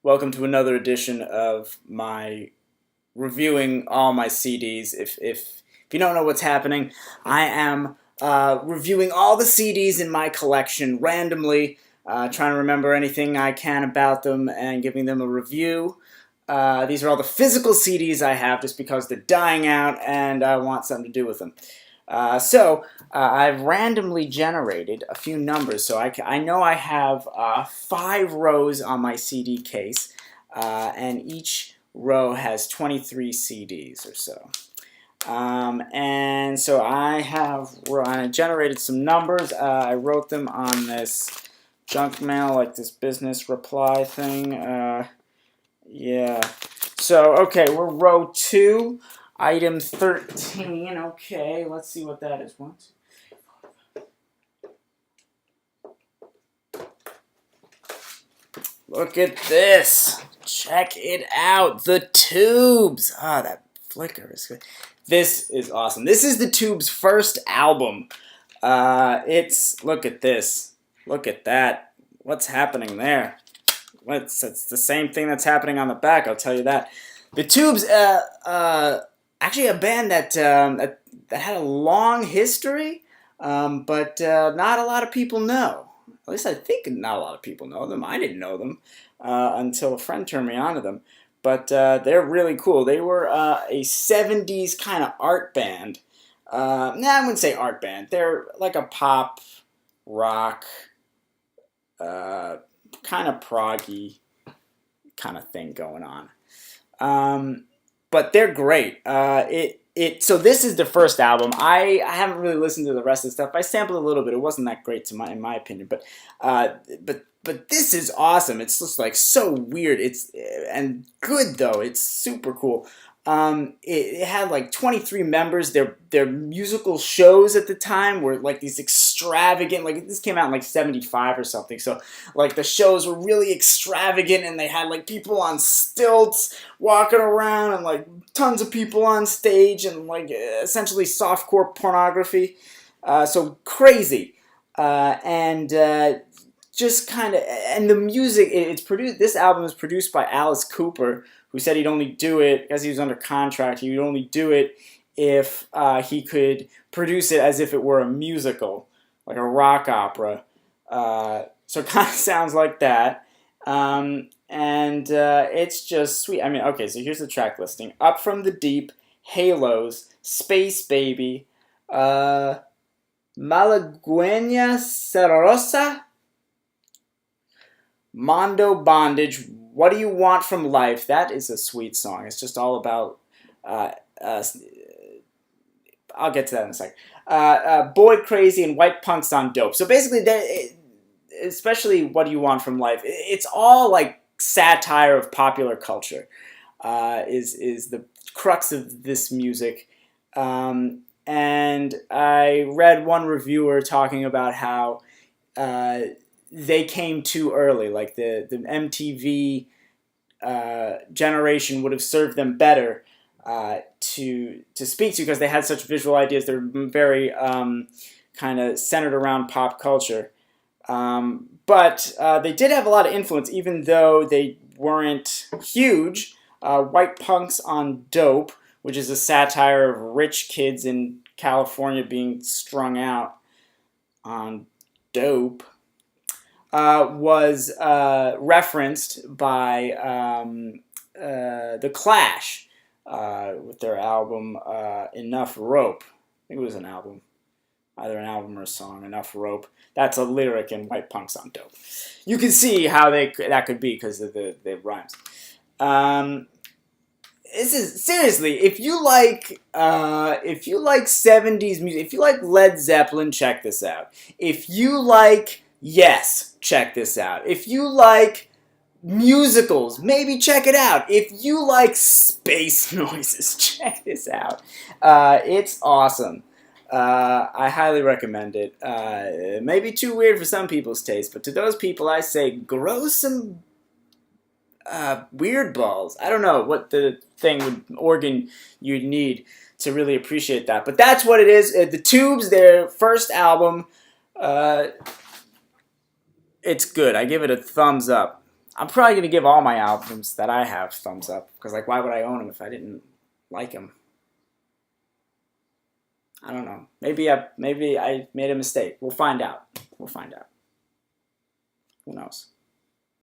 Welcome to another edition of my reviewing all my CDs. If you don't know what's happening, I am reviewing all the CDs in my collection randomly, trying to remember anything I can about them and giving them a review. These are all the physical CDs I have just because they're dying out and I want something to do with them. I've randomly generated a few numbers, so I know I have 5 rows on my CD case, and each row has 23 CDs or so. And so I generated some numbers. I wrote them on this junk mail, like this business reply thing. Yeah. So, okay, we're row 2. Item 13, okay, let's see what that is. 1, 2, 3, 4. Look at this. Check it out. The Tubes. Ah, that flicker is good. This is awesome. This is the Tubes' first album. Look at this. Look at that. What's happening there? It's the same thing that's happening on the back, I'll tell you that. The Tubes, actually a band that had a long history, but not a lot of people know. At least I think not a lot of people know them. I didn't know them until a friend turned me on to them. But they're really cool. They were a 70s kind of art band. I wouldn't say art band. They're like a pop, rock, kind of proggy kind of thing going on. But they're great. So this is the first album. I haven't really listened to the rest of the stuff. I sampled a little bit. It wasn't that great in my opinion. But this is awesome. It's just like so weird. And good though. It's super cool. It had like 23 members. Their musical shows at the time were like these extravagant, like this came out in like 75 or something. So like the shows were really extravagant and they had like people on stilts walking around and like tons of people on stage and like essentially softcore pornography. So crazy. Just kind of, and the music, it's produced, this album is produced by Alice Cooper, who said he'd only do it, because he was under contract, he would only do it if he could produce it as if it were a musical, like a rock opera. So it kind of sounds like that. It's just sweet. I mean, okay, so here's the track listing. Up from the Deep, Halos, Space Baby, Malagueña Cerosa, Mondo Bondage, What Do You Want From Life? That is a sweet song. It's just all about, I'll get to that in a second. Boy Crazy and White Punks on Dope. So basically, especially What Do You Want From Life? It's all like satire of popular culture, is the crux of this music. And I read one reviewer talking about how they came too early. Like the MTV generation would have served them better to speak to, because they had such visual ideas. They're very kind of centered around pop culture. But they did have a lot of influence, even though they weren't huge. White Punks on Dope, which is a satire of rich kids in California being strung out on dope, was referenced by The Clash with their album Enough Rope. I think it was an album. Either an album or a song, Enough Rope. That's a lyric in White Punks on Dope. You can see how that could be because of the rhymes. This is seriously, if you like 70s music, if you like Led Zeppelin, check this out. If you like Yes, check this out. If you like musicals, maybe check it out. If you like space noises, check this out. It's awesome. I highly recommend it. It may be too weird for some people's taste, but to those people I say, grow some weird balls. I don't know what the organ you'd need to really appreciate that, but that's what it is. The Tubes, their first album, it's good. I give it a thumbs up. I'm probably gonna give all my albums that I have thumbs up because, like, why would I own them if I didn't like them? I don't know. Maybe I made a mistake. We'll find out. We'll find out. Who knows?